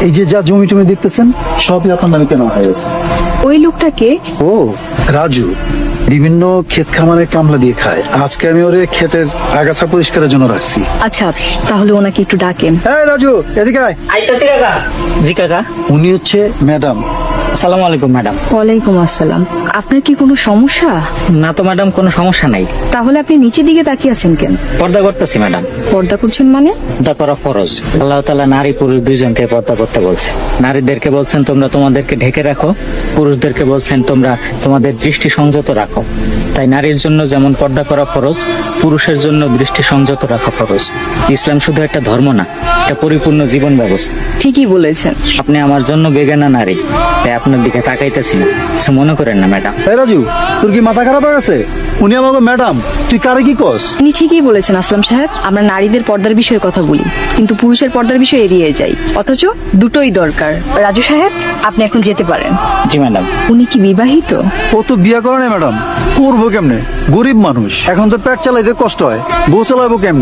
এই যে যা জমি টমি দেখতেছেন সবই আপনার নামে কেনা হয়ে গেছে। ওই লোকটাকে? ও রাজু, বিভিন্ন ক্ষেত খামারের কামলা দিয়ে খায়। আজকে আমি ওরে ক্ষেতের আগাছা পরিষ্কারের জন্য রাখছি। আচ্ছা, তাহলে ওনাকে একটু ডাকেন। হ্যাঁ রাজু, এদিকে আয়। আইতাছি কাকা। জি কাকা। উনি হচ্ছে ম্যাডাম। আসসালামু আলাইকুম ম্যাডাম। ওয়ালাইকুম আসসালাম। আপনার কি কোনো সমস্যা? না তো ম্যাডাম, কোনো সমস্যা নাই। তাহলে আপনি নিচের দিকে তাকিয়ে আছেন কেন? পর্দা করতেছি ম্যাডাম। পর্দা করছেন মানে? পর্দা করা ফরজ। আল্লাহ তাআলা নারী পুরুষ দুইজনকে পর্দা করতে বলছে। নারীদেরকে বলছেন তোমরা তোমাদেরকে ঢেকে রাখো, পুরুষদেরকে বলছেন তোমরা তোমাদের দৃষ্টি সংযত রাখো। তাই নারীর জন্য যেমন পর্দা করা ফরজ, পুরুষের জন্য দৃষ্টি সংযত রাখা ফরজ। ইসলাম শুধু একটা ধর্ম না, এটা পরিপূর্ণ জীবন ব্যবস্থা। ঠিকই বলেছেন। আপনি আমার জন্য বেগানা নারী, তাই আপনার দিকে তাকাইতেছি না, কিছু মনে করেন না ম্যাডাম। এই রাজু, তোর কি মাথা খারাপ হয়ে গেছে? উনি আমাকে ম্যাডাম, তুই কারে কি কস? আপনি ঠিকই বলেছেন আসলাম সাহেব। আমরা নারীদের পর্দার বিষয়ে কথা বলি, কিন্তু পুরুষের পর্দার বিষয়ে এড়িয়ে যাই। অথচ দুটোই দরকার। রাজু সাহেব, আপনি এখন যেতে পারেন। জি ম্যাডাম। উনি কি বিবাহিত? ও তো বিয়ে করে না ম্যাডাম, করবো কেমনে? গরিব মানুষ, এখন তো পেট চালাইতে কষ্ট হয়, বউ চালাবো কেমনে?